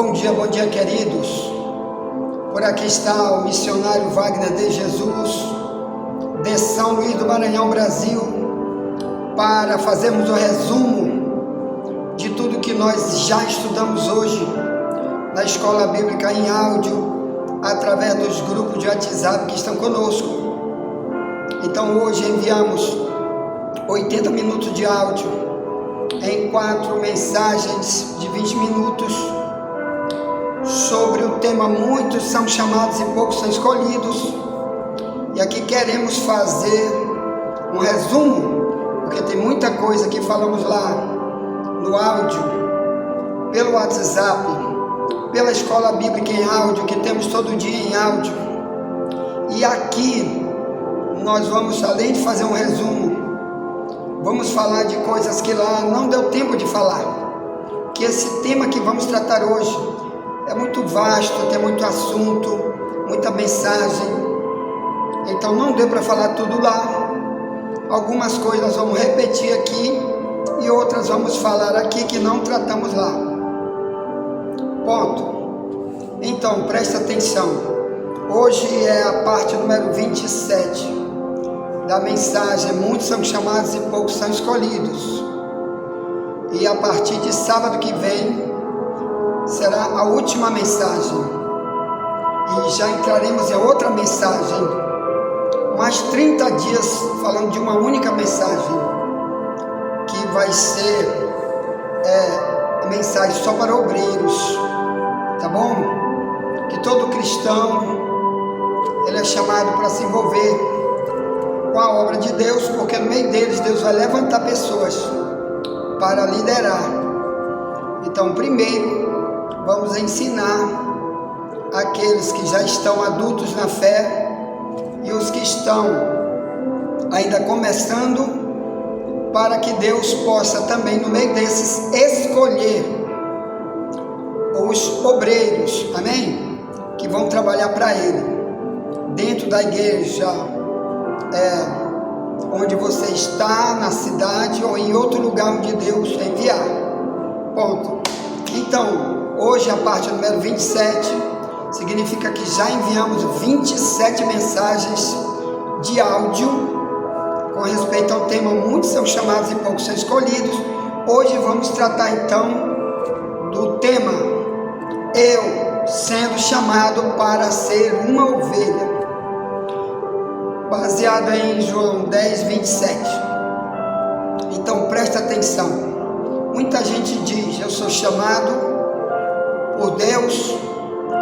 Bom dia, queridos. Por aqui está o missionário Wagner de Jesus, de São Luís do Maranhão, Brasil, para fazermos o resumo de tudo que nós já estudamos hoje na Escola Bíblica em áudio, através dos grupos de WhatsApp que estão conosco. Então hoje enviamos 80 minutos de áudio em 4 mensagens de 20 minutos sobre o tema muitos são chamados e poucos são escolhidos. E aqui queremos fazer um resumo, porque tem muita coisa que falamos lá no áudio, pelo WhatsApp, pela Escola Bíblica em áudio, que temos todo dia em áudio. E aqui nós vamos, além de fazer um resumo, vamos falar de coisas que lá não deu tempo de falar. Que esse tema que vamos tratar hoje é muito vasto, tem muito assunto, muita mensagem. Então não deu para falar tudo lá. Algumas coisas nós vamos repetir aqui e outras vamos falar aqui que não tratamos lá. Ponto. Então presta atenção. Hoje é a parte número 27 da mensagem muitos são chamados e poucos são escolhidos. E a partir de sábado que vem será a última mensagem. E já entraremos em outra mensagem. Mais 30 dias falando de uma única mensagem, que vai ser a mensagem só para obreiros. Tá bom? Que todo cristão ele é chamado para se envolver com a obra de Deus, porque no meio deles Deus vai levantar pessoas para liderar. Então primeiro vamos ensinar aqueles que já estão adultos na fé e os que estão ainda começando, para que Deus possa também no meio desses escolher os obreiros, amém? Que vão trabalhar para Ele dentro da igreja, onde você está, na cidade ou em outro lugar onde Deus enviar. Ponto. Então, hoje a parte número 27 significa que já enviamos 27 mensagens de áudio com respeito ao tema muitos são chamados e poucos são escolhidos. Hoje vamos tratar então do tema eu sendo chamado para ser uma ovelha, baseado em João 10, 27. Então presta atenção. Muita gente diz, eu sou chamado por Deus,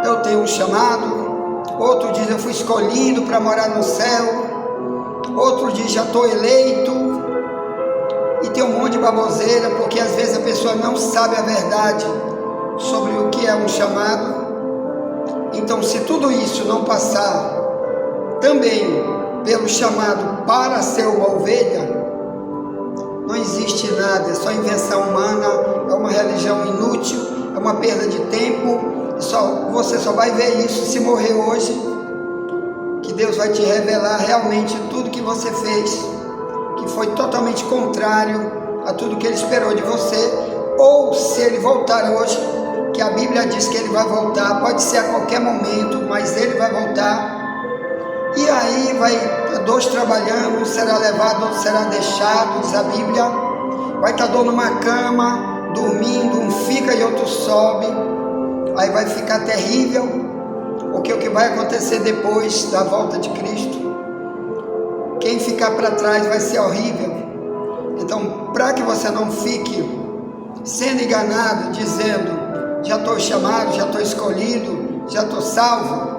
eu tenho um chamado. Outro diz, eu fui escolhido para morar no céu. Outro diz, já estou eleito. E tem um monte de baboseira, porque às vezes a pessoa não sabe a verdade sobre o que é um chamado. Então se tudo isso não passar também pelo chamado para ser uma ovelha, não existe nada, é só invenção humana, é uma religião inútil, é uma perda de tempo. Você só vai ver isso se morrer hoje, que Deus vai te revelar realmente tudo que você fez, que foi totalmente contrário a tudo que Ele esperou de você. Ou se Ele voltar hoje, que a Bíblia diz que Ele vai voltar, pode ser a qualquer momento, mas Ele vai voltar. E aí vai dois trabalhando, um será levado, outro será deixado, diz a Bíblia. Vai estar dois numa cama, dormindo, um fica e outro sobe. Aí vai ficar terrível, porque o que vai acontecer depois da volta de Cristo, quem ficar para trás vai ser horrível. Então, para que você não fique sendo enganado, dizendo, já estou chamado, já estou escolhido, já estou salvo,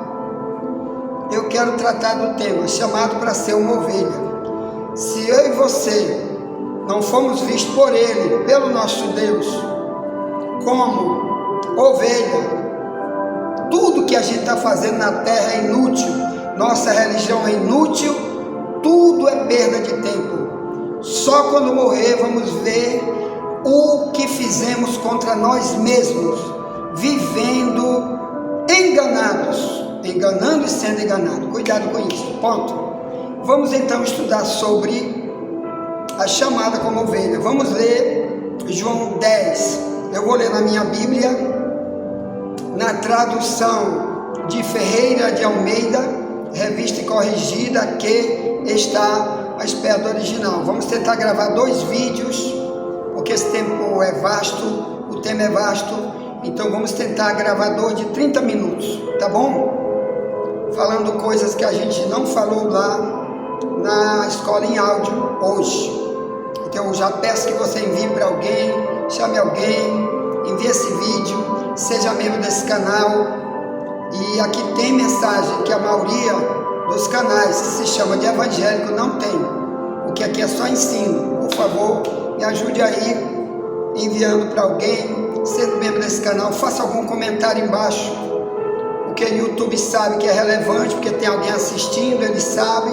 eu quero tratar do tema, chamado para ser uma ovelha. Se eu e você não fomos vistos por Ele, pelo nosso Deus, como ovelha, tudo que a gente está fazendo na terra é inútil, nossa religião é inútil, tudo é perda de tempo. Só quando morrer vamos ver o que fizemos contra nós mesmos, vivendo enganados, enganando e sendo enganado. Cuidado com isso. Ponto. Vamos então estudar sobre a chamada como ovelha. Vamos ler João 10. Eu vou ler na minha Bíblia na tradução de Ferreira de Almeida, revista e corrigida, que está à espera do original. Vamos tentar gravar 2 vídeos, porque esse tempo é vasto, o tema é vasto, então vamos tentar gravar 2 de 30 minutos, tá bom? Falando coisas que a gente não falou lá na escola em áudio hoje. Então eu já peço que você envie para alguém, chame alguém, envie esse vídeo, seja membro desse canal. E aqui tem mensagem que a maioria dos canais que se chama de evangélico não tem, porque aqui é só ensino. Por favor, me ajude aí, enviando para alguém, sendo membro desse canal, faça algum comentário embaixo, porque o YouTube sabe que é relevante, porque tem alguém assistindo, ele sabe.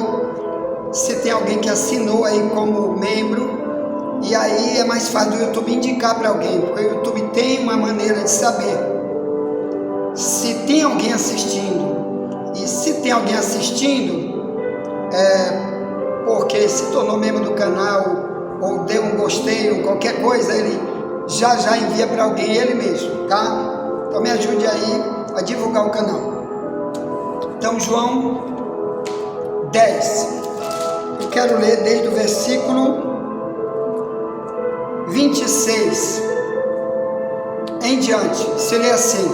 Se tem alguém que assinou aí como membro, e aí é mais fácil do YouTube indicar para alguém, porque o YouTube tem uma maneira de saber se tem alguém assistindo. E se tem alguém assistindo, porque se tornou membro do canal, ou deu um gostei, ou qualquer coisa, ele já envia para alguém, ele mesmo, tá? Então me ajude aí a divulgar o canal. Então, João 10, eu quero ler desde o versículo 26 em diante. Se lê assim: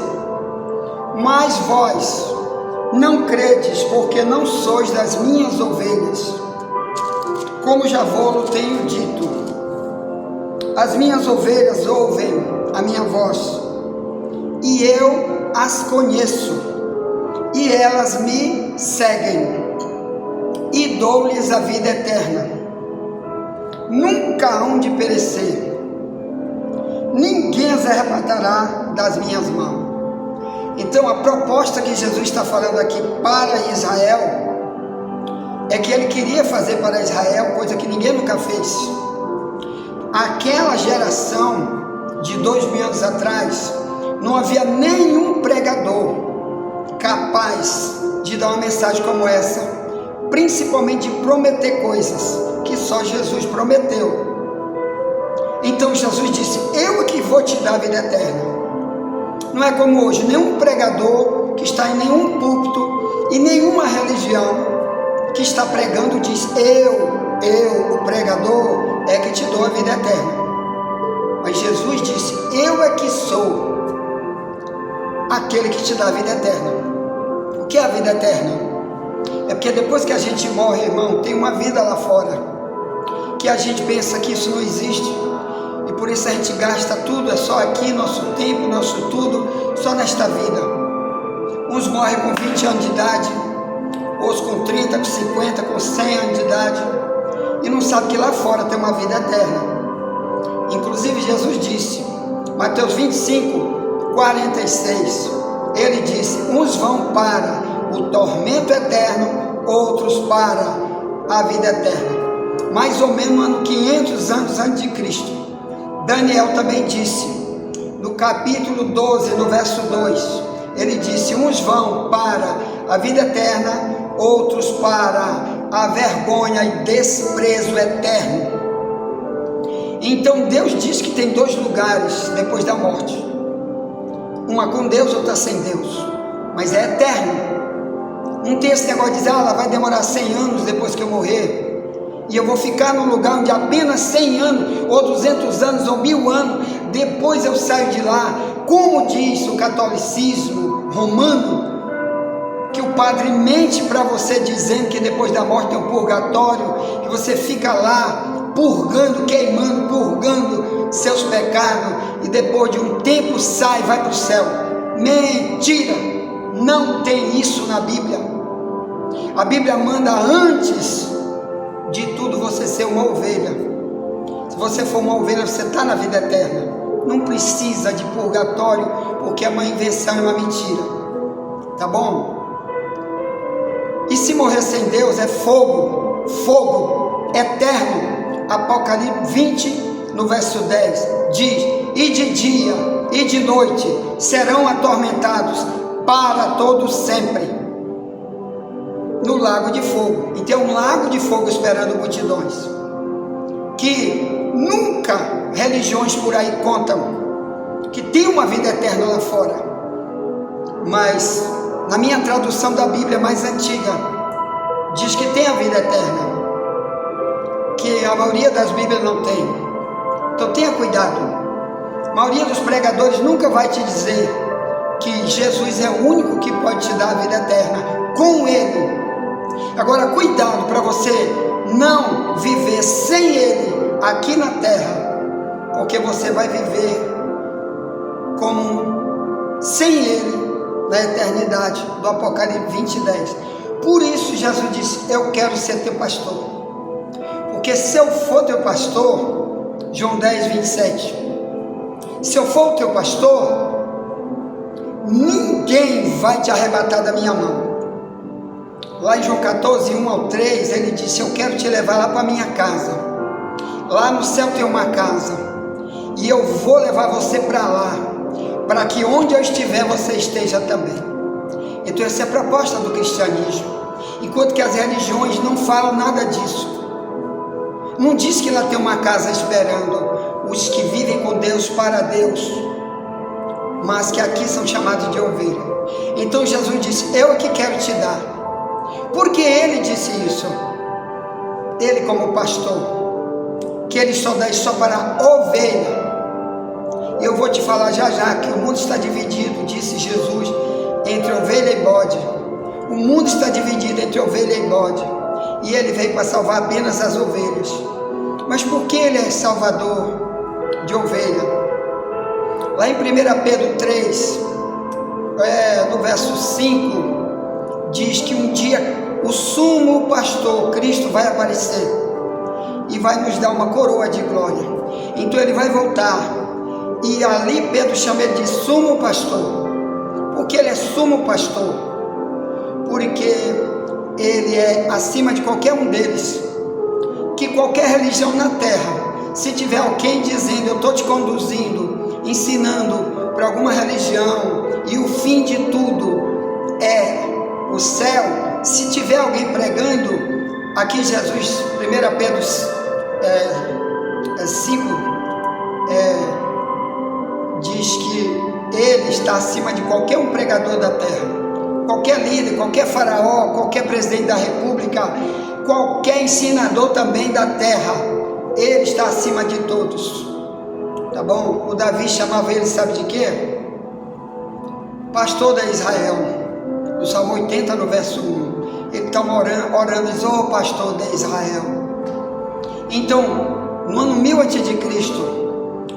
mas vós não credes, porque não sois das minhas ovelhas, como já vou-lo tenho dito. As minhas ovelhas ouvem a minha voz, e eu as conheço, e elas me seguem, e dou-lhes a vida eterna. Nunca hão de perecer, ninguém as arrebatará das minhas mãos. Então a proposta que Jesus está falando aqui para Israel é que ele queria fazer para Israel coisa que ninguém nunca fez. Aquela geração de 2000 anos atrás, não havia nenhum pregador capaz de dar uma mensagem como essa, principalmente de prometer coisas que só Jesus prometeu. Então Jesus disse: eu é que vou te dar a vida eterna. Não é como hoje, nenhum pregador que está em nenhum púlpito e nenhuma religião que está pregando diz: eu, o pregador, é que te dou a vida eterna. Mas Jesus disse: eu é que sou aquele que te dá a vida eterna. O que é a vida eterna? É porque depois que a gente morre, irmão, tem uma vida lá fora, que a gente pensa que isso não existe, e por isso a gente gasta tudo, é só aqui, nosso tempo, nosso tudo, só nesta vida. Uns morrem com 20 anos de idade, outros com 30, com 50, com 100 anos de idade, e não sabe que lá fora tem uma vida eterna. Inclusive Jesus disse, Mateus 25, 46, ele disse: uns vão para o tormento eterno, outros para a vida eterna. Mais ou menos no ano 500 anos antes de Cristo. Daniel também disse, no capítulo 12, no verso 2, ele disse: uns vão para a vida eterna, outros para a vergonha e desprezo eterno. Então Deus diz que tem 2 lugares depois da morte, uma com Deus, outra sem Deus, mas é eterno. Não tem esse negócio de dizer: ela vai demorar 100 anos depois que eu morrer, e eu vou ficar num lugar onde apenas 100 anos, ou 200 anos, ou 1000 anos, depois eu saio de lá. Como diz o catolicismo romano, que o padre mente para você dizendo que depois da morte tem um purgatório, que você fica lá purgando, queimando, purgando seus pecados, e depois de um tempo sai e vai para o céu. Mentira! Não tem isso na Bíblia. A Bíblia manda antes de tudo você ser uma ovelha. Se você for uma ovelha, você está na vida eterna. Não precisa de purgatório, porque é uma invenção, é uma mentira. Tá bom? E se morrer sem Deus é fogo, fogo eterno. Apocalipse 20, no verso 10, diz: e de dia e de noite serão atormentados para todo sempre no lago de fogo. E tem um lago de fogo esperando multidões, que nunca religiões por aí contam que tem uma vida eterna lá fora. mas na minha tradução da Bíblia mais antiga, diz que tem a vida eterna, que a maioria das Bíblias não tem. Então tenha cuidado. A maioria dos pregadores nunca vai te dizer que Jesus é o único que pode te dar a vida eterna. Com Ele. Agora cuidado para você não viver sem Ele aqui na terra, porque você vai viver como sem Ele na eternidade, do Apocalipse 20:10. Por isso Jesus disse: eu quero ser teu pastor, porque se eu for teu pastor, João 10:27, se eu for o teu pastor, ninguém vai te arrebatar da minha mão. Lá em João 14:1-3, ele disse: eu quero te levar lá para a minha casa. Lá no céu tem uma casa, e eu vou levar você para lá, para que onde eu estiver você esteja também. Então essa é a proposta do cristianismo, enquanto que as religiões não falam nada disso. Não diz que lá tem uma casa esperando os que vivem com Deus, para Deus, mas que aqui são chamados de ovelha. Então Jesus disse: eu é que quero te dar. Por que ele disse isso? Ele como pastor, que ele só dá isso só para ovelha. Eu vou te falar já já que o mundo está dividido, disse Jesus, entre ovelha e bode. O mundo está dividido entre ovelha e bode, e ele veio para salvar apenas as ovelhas. Mas por que ele é salvador de ovelha? Lá em 1 Pedro 3, no verso 5, diz que um dia o sumo pastor, Cristo, vai aparecer e vai nos dar uma coroa de glória. Então ele vai voltar, e ali Pedro chama ele de sumo pastor. Porque ele é sumo pastor? Porque ele é acima de qualquer um deles. Que qualquer religião na terra, se tiver alguém dizendo: eu estou te conduzindo, ensinando para alguma religião, e o fim de tudo é o céu, se tiver alguém pregando, aqui Jesus, 1 Pedro 5, diz que ele está acima de qualquer um pregador da terra, qualquer líder, qualquer faraó, qualquer presidente da república, qualquer ensinador também da terra, ele está acima de todos, tá bom? O Davi chamava ele, sabe de quê? Pastor da Israel. No Salmo 80, no verso 1, ele está orando e diz: ó pastor de Israel. Então, no ano 1000 a.C.,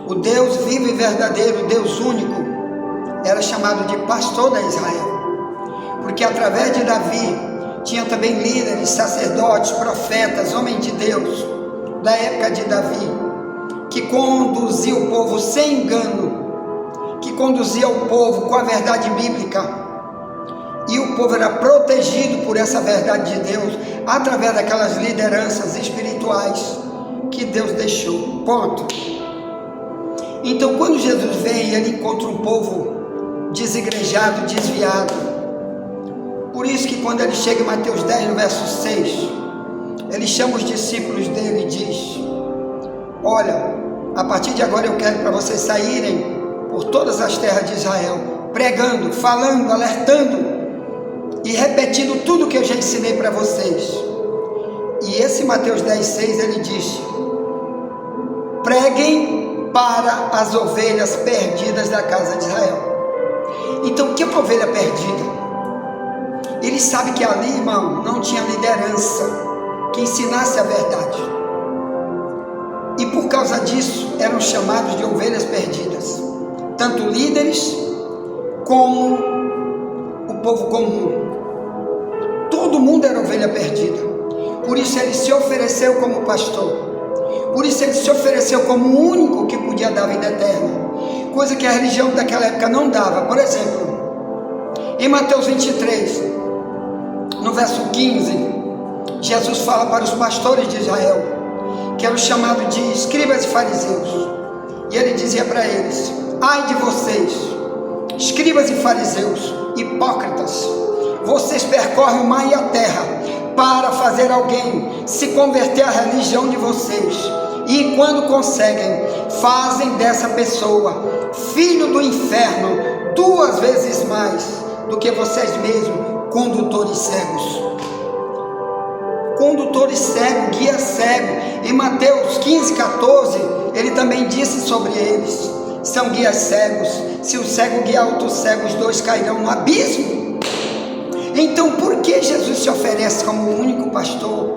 o Deus vivo e verdadeiro, o Deus único, era chamado de pastor de Israel, porque através de Davi tinha também líderes, sacerdotes, profetas, homens de Deus da época de Davi, que conduzia o povo sem engano, que conduzia o povo com a verdade bíblica. E o povo era protegido por essa verdade de Deus, através daquelas lideranças espirituais que Deus deixou. Ponto. Então, quando Jesus vem, ele encontra um povo desigrejado, desviado. Por isso que quando ele chega em Mateus 10, no verso 6, ele chama os discípulos dele e diz: olha, a partir de agora eu quero para vocês saírem por todas as terras de Israel, pregando, falando, alertando e repetindo tudo que eu já ensinei para vocês. E esse Mateus 10:6 ele diz: preguem para as ovelhas perdidas da casa de Israel. Então, o que é uma ovelha perdida? Ele sabe que ali, irmão, não tinha liderança que ensinasse a verdade, e por causa disso eram chamados de ovelhas perdidas, tanto líderes como o povo comum. Todo mundo era ovelha perdida. Por isso ele se ofereceu como pastor. Por isso ele se ofereceu como o único que podia dar a vida eterna, coisa que a religião daquela época não dava. Por exemplo, em Mateus 23, no verso 15, Jesus fala para os pastores de Israel, que eram chamados de escribas e fariseus, e ele dizia para eles: ai de vocês, escribas e fariseus, hipócritas, vocês percorrem o mar e a terra para fazer alguém se converter à religião de vocês, e quando conseguem, fazem dessa pessoa filho do inferno 2 vezes mais. do que vocês mesmos, condutores cegos. Condutores cegos, guia cego. Em Mateus 15:14, ele também disse sobre eles: são guias cegos. Se o cego guiar outro cego, os dois cairão no abismo. Então, por que Jesus se oferece como o único pastor?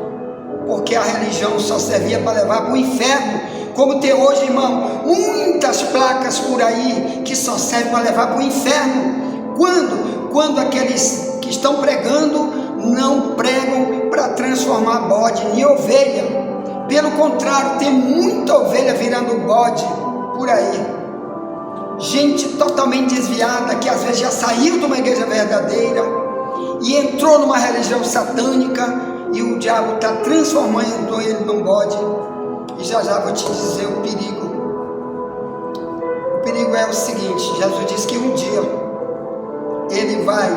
Porque a religião só servia para levar para o inferno. Como tem hoje, irmão, muitas placas por aí que só servem para levar para o inferno. Quando aqueles que estão pregando não pregam para transformar bode em ovelha. Pelo contrário, tem muita ovelha virando bode por aí. Gente totalmente desviada, que às vezes já saiu de uma igreja verdadeira e entrou numa religião satânica, e o diabo está transformando ele num bode. E já vou te dizer o perigo. O perigo é o seguinte: Jesus disse que um dia ele vai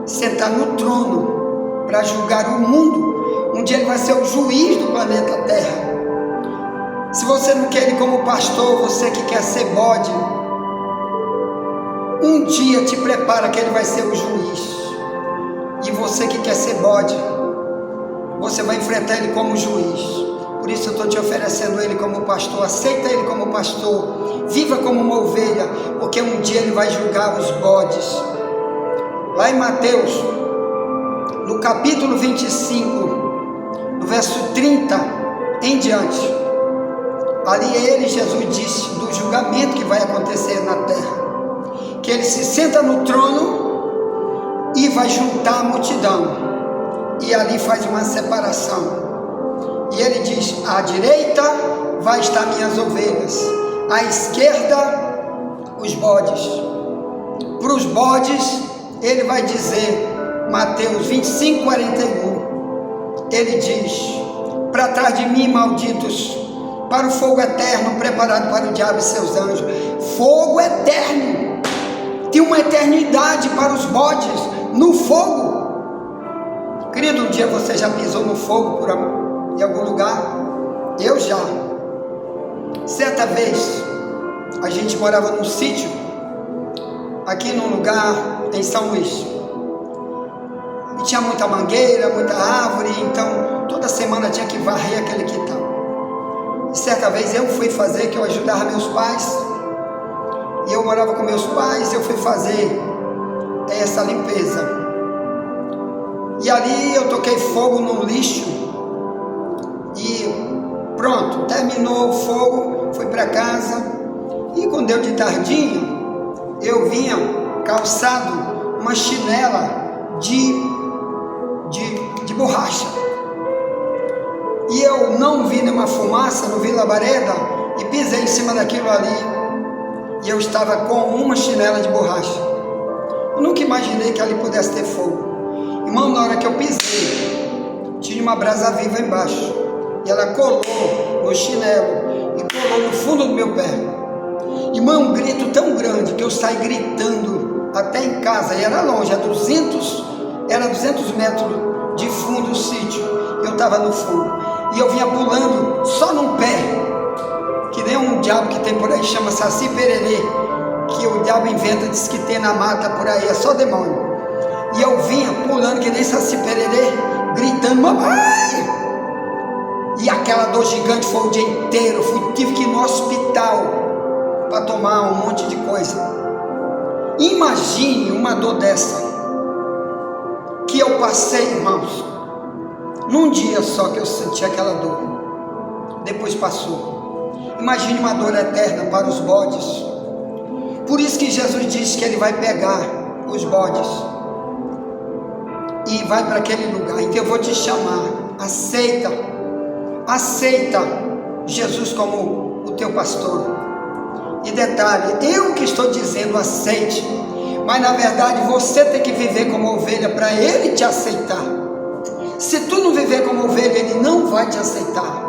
sentar no trono para julgar o mundo. Um dia ele vai ser o juiz do planeta Terra. Se você não quer ele como pastor, você que quer ser bode, um dia te prepara que ele vai ser o juiz. E você que quer ser bode, você vai enfrentar ele como juiz. Por isso eu estou te oferecendo ele como pastor. Aceita ele como pastor. Viva como uma ovelha, porque um dia ele vai julgar os bodes. Lá em Mateus, no capítulo 25, no verso 30 em diante, ali ele, Jesus, disse do julgamento que vai acontecer na terra, que ele se senta no trono e vai juntar a multidão, e ali faz uma separação. E ele diz: à direita vai estar minhas ovelhas, à esquerda os bodes. Para os bodes ele vai dizer, Mateus 25:41, ele diz: para trás de mim, malditos, para o fogo eterno preparado para o diabo e seus anjos. Fogo eterno, tem uma eternidade para os bodes no fogo. Querido, um dia você já pisou no fogo em algum lugar? Eu já. Certa vez a gente morava num sítio aqui num lugar em São Luís, e tinha muita mangueira, muita árvore, então toda semana tinha que varrer aquele quintal. E certa vez eu fui fazer, que eu ajudava meus pais, e eu morava com meus pais, eu fui fazer essa limpeza. E ali eu toquei fogo no lixo e pronto, terminou o fogo, fui para casa. E quando deu de tardinha, eu vinha calçado uma chinela de borracha. E eu não vi nenhuma fumaça, não vi labareda, e pisei em cima daquilo ali. E eu estava com uma chinela de borracha. Eu nunca imaginei que ali pudesse ter fogo. Irmão, na hora que eu pisei, tinha uma brasa viva embaixo, e ela colou no chinelo e colou no fundo do meu pé. Irmão, um grito tão grande que eu saí gritando até em casa, e era longe, era 200 metros de fundo o sítio. Eu estava no fundo, e eu vinha pulando só num pé, que nem um diabo que tem por aí, chama Saci Pererê, que o diabo inventa, diz que tem na mata por aí, é só demônio. E eu vinha pulando que nem Saci Pererê, gritando: mamãe! E aquela dor gigante foi o dia inteiro. Tive que ir no hospital para tomar um monte de coisa. Imagine uma dor dessa que eu passei, irmãos. Num dia só que eu senti aquela dor, depois passou. Imagine uma dor eterna para os bodes. Por isso que Jesus disse que ele vai pegar os bodes e vai para aquele lugar. Então eu vou te chamar. Aceita Jesus como o teu pastor. E detalhe, eu que estou dizendo aceite, mas na verdade você tem que viver como ovelha para ele te aceitar. Se tu não viver como ovelha, ele não vai te aceitar.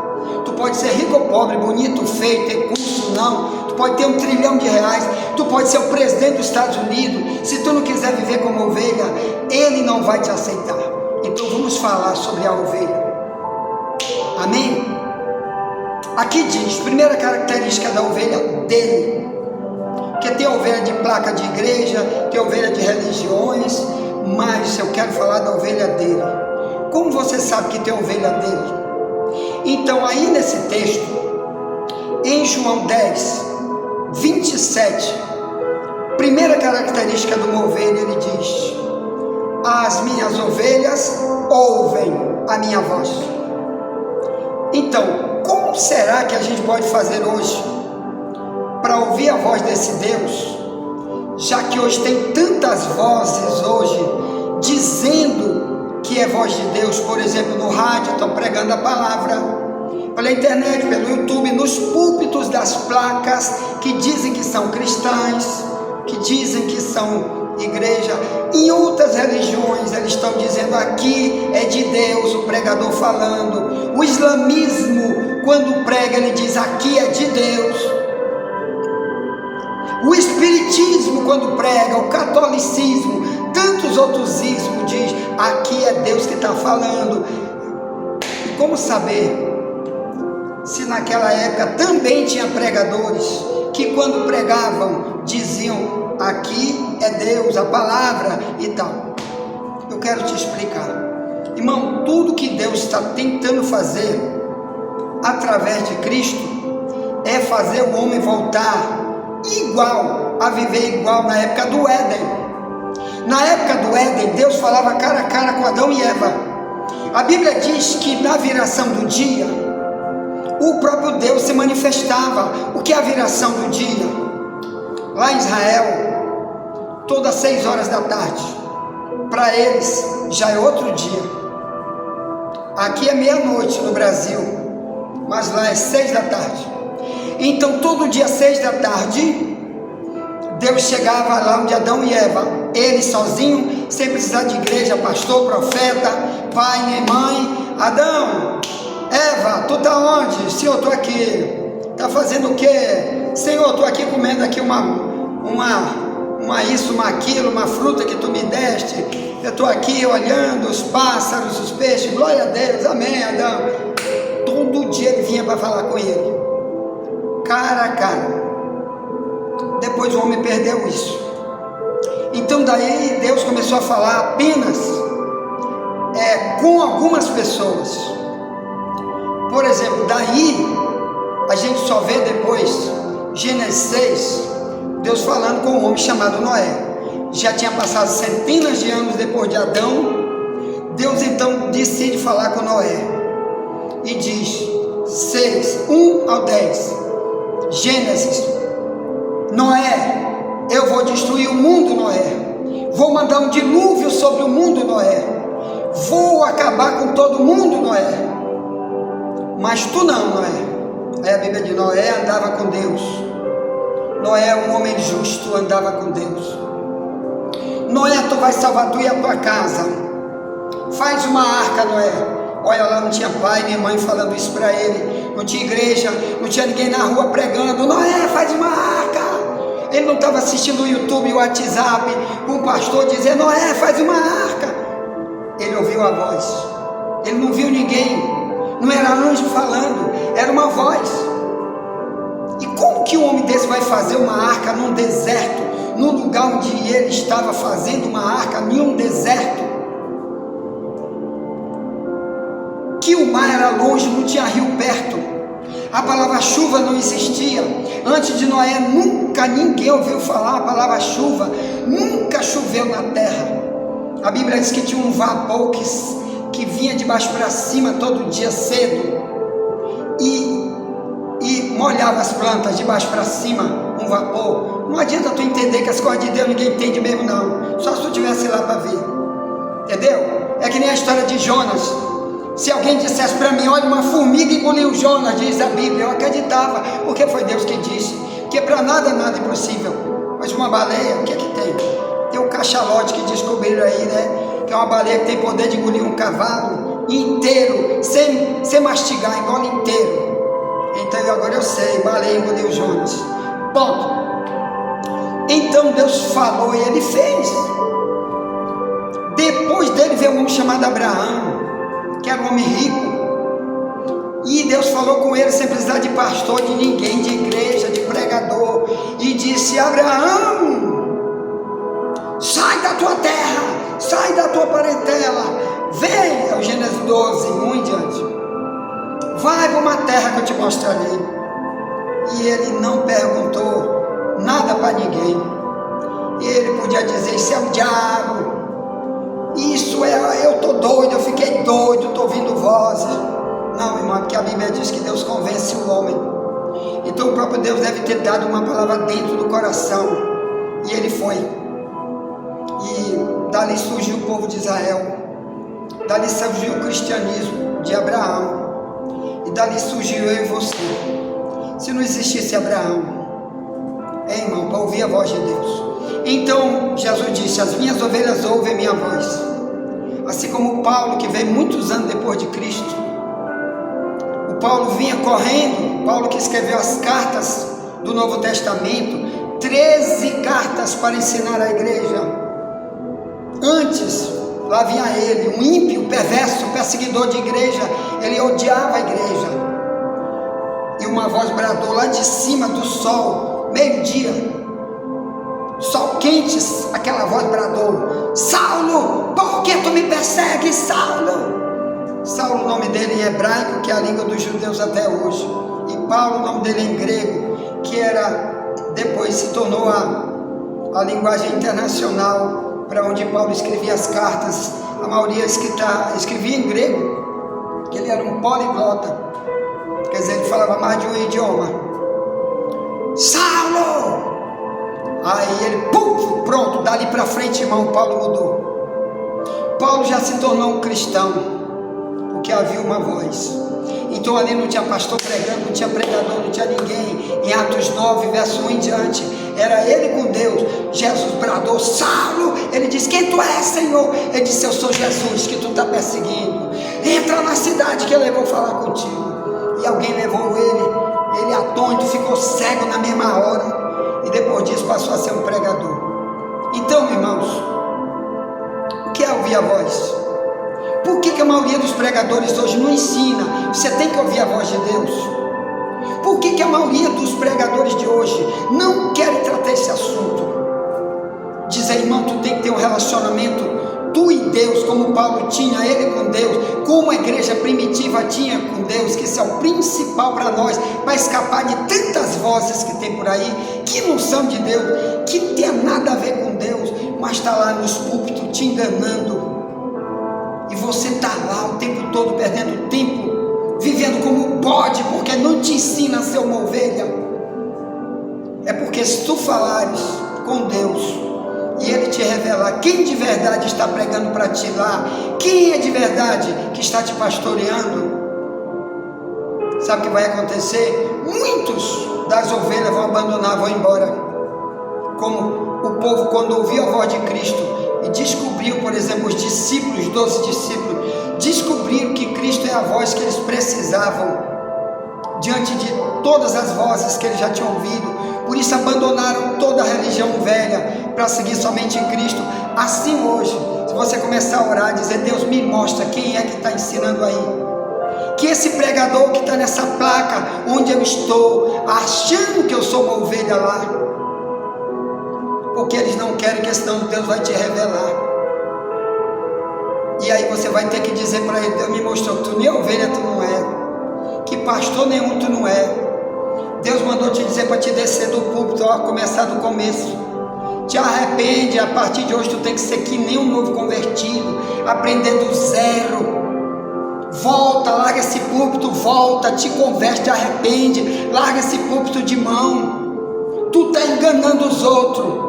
Tu pode ser rico ou pobre, bonito, feio, ter curso, não. Tu pode ter R$1 trilhão, tu pode ser o presidente dos Estados Unidos. Se tu não quiser viver como ovelha, ele não vai te aceitar. Então vamos falar sobre a ovelha. Amém? Aqui diz, primeira característica da ovelha, dele, Porque tem ovelha de placa de igreja, tem ovelha de religiões, mas eu quero falar da ovelha dele. Como você sabe que tem ovelha dele? Então aí nesse texto, em João 10, 27, primeira característica de uma ovelha, ele diz: as minhas ovelhas ouvem a minha voz. Então, como será que a gente pode fazer hoje para ouvir a voz desse Deus, já que hoje tem tantas vozes hoje dizendo que é voz de Deus? Por exemplo, no rádio estão pregando a palavra, pela internet, pelo YouTube, nos púlpitos das placas que dizem que são cristãs, que dizem que são igreja. Em outras religiões eles estão dizendo: aqui é de Deus, o pregador falando. O islamismo, quando prega, ele diz: aqui é de Deus. O espiritismo, quando prega, o catolicismo, tantos outros ismos, diz: aqui é Deus que está falando. E como saber se naquela época também tinha pregadores que, quando pregavam, diziam: aqui é Deus, a palavra e tal? Eu quero te explicar, irmão. Tudo que Deus está tentando fazer através de Cristo é fazer o homem voltar igual, a viver igual na época do Éden. Na época do Éden, Deus falava cara a cara com Adão e Eva. A Bíblia diz que na viração do dia, o próprio Deus se manifestava. O que é a viração do dia? Lá em Israel, todas 6 horas da tarde, para eles já é outro dia. Aqui é meia-noite no Brasil, mas lá é 6 da tarde. Então todo dia 6 da tarde, Deus chegava lá onde Adão e Eva, ele sozinho, sem precisar de igreja, pastor, profeta, pai nem mãe. Adão, Eva, tu tá onde? Senhor, estou aqui. Tá fazendo o quê? Senhor, estou aqui comendo aqui isso, uma aquilo, uma fruta que tu me deste. Eu estou aqui olhando os pássaros, os peixes. Glória a Deus, amém, Adão. Todo dia ele vinha para falar com ele, cara a cara. Depois o homem perdeu isso. Então daí Deus começou a falar apenas com algumas pessoas. Por exemplo, daí a gente só vê depois, Gênesis 6, Deus falando com um homem chamado Noé. Já tinha passado centenas de anos depois de Adão. Deus então decide falar com Noé e diz, 6, 1 ao 10, Gênesis: Noé, eu vou destruir o mundo, Noé. Vou mandar um dilúvio sobre o mundo, Noé. Vou acabar com todo mundo, Noé. Mas tu não, Noé. Aí a Bíblia diz: Noé andava com Deus. Noé, um homem justo, andava com Deus. Noé, tu vai salvar tu e a tua casa. Faz uma arca, Noé. Olha lá, não tinha pai nem mãe falando isso para ele. Não tinha igreja, não tinha ninguém na rua pregando: Noé, faz uma arca. Ele não estava assistindo o YouTube, o WhatsApp, com o pastor dizendo: Noé, faz uma arca. Ele ouviu a voz. Ele não viu ninguém. Não era anjo falando, era uma voz. E como que um homem desse vai fazer uma arca num deserto, num lugar onde ele estava fazendo uma arca, em um deserto? Que o mar era longe, não tinha rio perto. A palavra chuva não existia. Antes de Noé, nunca ninguém ouviu falar a palavra chuva. Nunca choveu na terra. A Bíblia diz que tinha um vapor que vinha de baixo para cima todo dia cedo e molhava as plantas de baixo para cima, um vapor. Não adianta tu entender que as coisas de Deus ninguém entende mesmo não, só se tu estivesse lá para ver, entendeu? É que nem a história de Jonas. Se alguém dissesse para mim: olha, uma formiga engoliu Jonas, diz a Bíblia, eu acreditava, porque foi Deus que disse, que para nada é impossível. Mas uma baleia, o que é que tem? Tem o cachalote que descobriram aí, né? Que é uma baleia que tem poder de engolir um cavalo inteiro, sem mastigar, engole inteiro. Então agora eu sei, baleia engoliu Jonas. Ponto. Então Deus falou e ele fez. Depois dele veio um homem chamado Abraão, que era um homem rico. E Deus falou com ele sem precisar de pastor, de ninguém, de igreja, de pregador. pregador e disse: Abraão, sai da tua terra, sai da tua parentela, vem, é o Gênesis 12, 1 em diante, vai para uma terra que eu te mostrarei. E ele não perguntou nada para ninguém. E ele podia dizer: isso é o diabo, isso é, eu estou doido, eu fiquei doido, estou ouvindo vozes. Não, irmão, porque a Bíblia diz que Deus convence o homem. Então o próprio Deus deve ter dado uma palavra dentro do coração, e ele foi. E dali surgiu o povo de Israel, dali surgiu o cristianismo de Abraão, e dali surgiu eu e você. Se não existisse Abraão, irmão, para ouvir a voz de Deus. Então Jesus disse: as minhas ovelhas ouvem a minha voz. Assim como Paulo, que veio muitos anos depois de Cristo, o Paulo vinha correndo, Paulo que escreveu as cartas do Novo Testamento, 13 cartas para ensinar a igreja. Antes, lá vinha ele, um ímpio, perverso, perseguidor de igreja, ele odiava a igreja. E uma voz bradou lá de cima do sol, meio-dia, sol quente, aquela voz bradou: Saulo, por que tu me persegues, Saulo? Saulo, o nome dele em hebraico, que é a língua dos judeus até hoje, e Paulo, o nome dele em grego, que era, depois se tornou a linguagem internacional, para onde Paulo escrevia as cartas. A maioria escrevia em grego, que ele era um poliglota, quer dizer, ele falava mais de um idioma. Saulo! Aí ele, pronto, dali para frente, irmão, Paulo mudou. Paulo já se tornou um cristão, porque havia uma voz. Então ali não tinha pastor pregando, não tinha pregador, não tinha ninguém. Em Atos 9, verso 1 em diante, era ele com Deus. Jesus bradou: Saulo! Ele disse: quem tu és, Senhor? Ele disse: eu sou Jesus que tu está perseguindo. Entra na cidade que eu vou falar contigo. E alguém levou ele atônito, ficou cego na mesma hora. E depois disso passou a ser um pregador. Então, irmãos, o que é ouvir a voz? Por que a maioria dos pregadores hoje não ensina? Você tem que ouvir a voz de Deus. Por que a maioria dos pregadores de hoje não querem tratar esse assunto? Dizer: irmão, tu tem que ter um relacionamento, tu e Deus, como Paulo tinha, ele com Deus, como a igreja primitiva tinha com Deus, que isso é o principal para nós, para escapar de tantas vozes que tem por aí, que não são de Deus, que não tem nada a ver com Deus, mas está lá nos púlpitos te enganando. E você está lá o tempo todo perdendo tempo, vivendo como pode, porque não te ensina a ser uma ovelha. É porque se tu falares com Deus e Ele te revelar quem de verdade está pregando para ti lá, quem é de verdade que está te pastoreando, sabe o que vai acontecer? Muitos das ovelhas vão abandonar, vão embora. Como o povo, quando ouviu a voz de Cristo e descobriu, por exemplo, os discípulos, 12 discípulos, descobriram que Cristo é a voz que eles precisavam, diante de todas as vozes que eles já tinham ouvido. Por isso abandonaram toda a religião velha para seguir somente em Cristo. Assim hoje, se você começar a orar, dizer: Deus, me mostra quem é que está ensinando aí, que esse pregador que está nessa placa onde eu estou, achando que eu sou uma ovelha lá, porque eles não querem, que senão Deus vai te revelar. E aí você vai ter que dizer para ele: Deus me mostrou que tu nem ovelha tu não é, que pastor nenhum tu não é. Deus mandou te dizer para te descer do púlpito, começar do começo. Te arrepende, a partir de hoje tu tem que ser que nem um novo convertido, aprender do zero. Volta, larga esse púlpito, volta, te converte, arrepende, larga esse púlpito de mão. Tu está enganando os outros.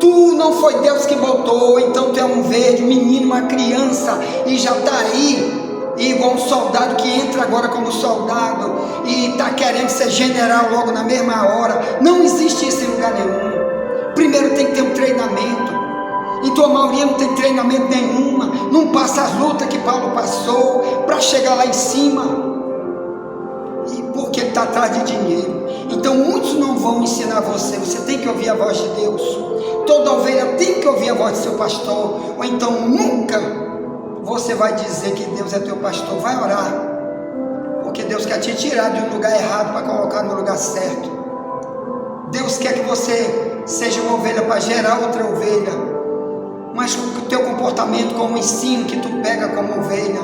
Tu não foi Deus que botou, então tu é um verde, um menino, uma criança, e já está aí, igual um soldado que entra agora como soldado, e está querendo ser general logo na mesma hora. Não existe isso em lugar nenhum. Primeiro tem que ter um treinamento. Então a maioria não tem treinamento nenhuma, não passa as lutas que Paulo passou para chegar lá em cima, e porque ele está atrás de dinheiro. Então muitos não vão ensinar você. Você tem que ouvir a voz de Deus. Toda ovelha tem que ouvir a voz do seu pastor. Ou então nunca você vai dizer que Deus é teu pastor. Vai orar, porque Deus quer te tirar de um lugar errado para colocar no lugar certo. Deus quer que você seja uma ovelha para gerar outra ovelha, mas com o teu comportamento, como o ensino que tu pega como ovelha,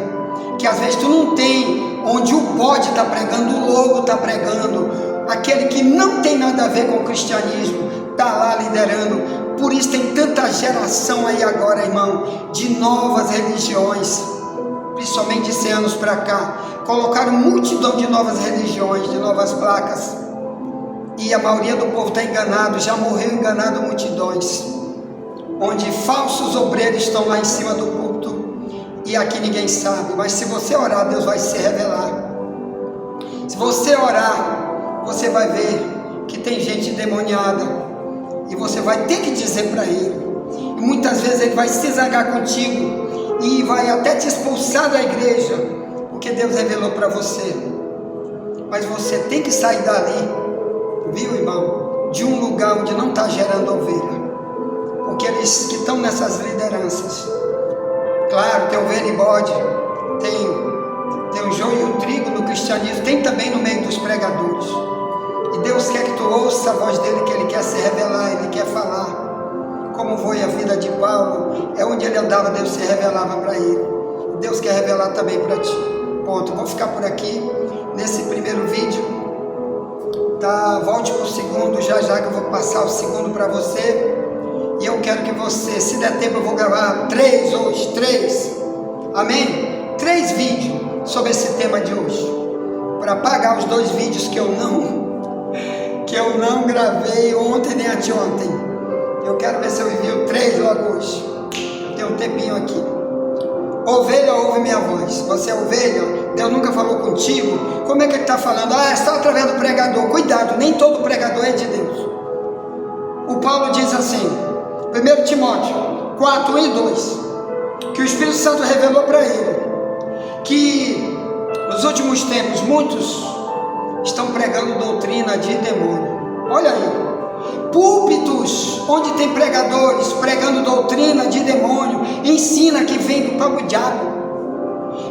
que às vezes tu não tem, onde o bode está pregando, o lobo está pregando, aquele que não tem nada a ver com o cristianismo está lá liderando. Por isso tem tanta geração aí agora, irmão, de novas religiões, principalmente de 100 anos para cá, colocaram multidão de novas religiões, de novas placas, e a maioria do povo está enganado, já morreu enganado multidões, onde falsos obreiros estão lá em cima do púlpito, e aqui ninguém sabe. Mas se você orar, Deus vai se revelar. Se você orar, você vai ver que tem gente endemoniada, e você vai ter que dizer para ele, e muitas vezes ele vai se zangar contigo, e vai até te expulsar da igreja, porque Deus revelou para você. Mas você tem que sair dali, viu, irmão, de um lugar onde não está gerando ovelha, porque eles que estão nessas lideranças, claro, tem ovelha e bode, tem o joio e o trigo no cristianismo, tem também no meio dos pregadores, e Deus quer que tu ouça a voz dele, que ele quer se revelar, ele quer falar. Como foi a vida de Paulo, é onde ele andava, Deus se revelava para ele, Deus quer revelar também para ti. Ponto. Vou ficar por aqui nesse primeiro vídeo, tá? Volte para o segundo, já que eu vou passar o segundo para você, e eu quero que você, se der tempo, eu vou gravar 3 hoje, 3, amém? 3 vídeos sobre esse tema de hoje, para pagar os 2 vídeos que eu não gravei ontem nem anteontem. Eu quero ver se eu envio 3 logo hoje, eu tenho um tempinho aqui. Ovelha ouve minha voz. Você é ovelha? Deus nunca falou contigo? Como é que ele está falando? É só através do pregador. Cuidado, nem todo pregador é de Deus. O Paulo diz assim, 1 Timóteo 4, 1 e 2, que o Espírito Santo revelou para ele, que nos últimos tempos muitos estão pregando doutrina de demônio. Olha aí, púlpitos onde tem pregadores pregando doutrina de demônio, ensina que vem do próprio diabo.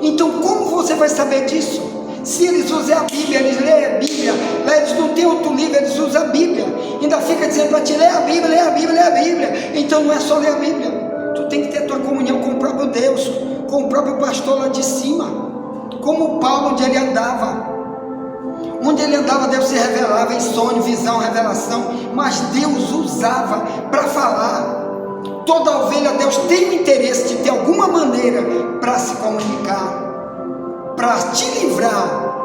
Então como você vai saber disso? Se eles usam a Bíblia, eles leem a Bíblia, lá eles não têm outro livro, eles usam a Bíblia, ainda fica dizendo para te ler a Bíblia, ler a Bíblia, ler a Bíblia. Então não é só ler a Bíblia, tu tem que ter tua comunhão com o próprio Deus, com o próprio pastor lá de cima, como Paulo, onde ele andava, Deus se revelava em sonho, visão, revelação, mas Deus usava para falar. Toda ovelha, Deus tem o interesse de ter alguma maneira para se comunicar, para te livrar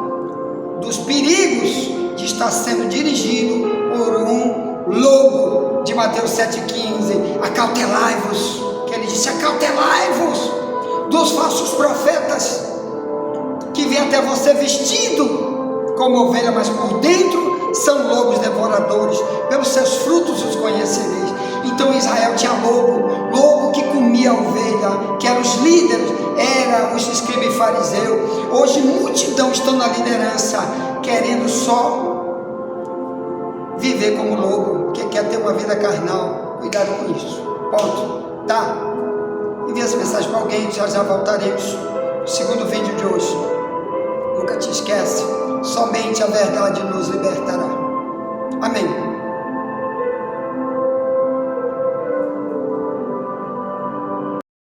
dos perigos de estar sendo dirigido por um lobo, de Mateus 7,15, acautelai-vos, que ele disse, acautelai-vos dos falsos profetas, que vem até você vestido como ovelha, mas por dentro são lobos devoradores, pelos seus frutos os conhecereis. Então Israel tinha lobo que comia a ovelha, que eram os líderes, eram os escribas e fariseus. Hoje multidão estão na liderança, querendo só viver como lobo, que quer ter uma vida carnal. Cuidado com isso, ponto, tá? Envie essa mensagem para alguém, já voltaremos. Segundo vídeo de hoje, nunca te esquece, somente a verdade nos libertará. Amém.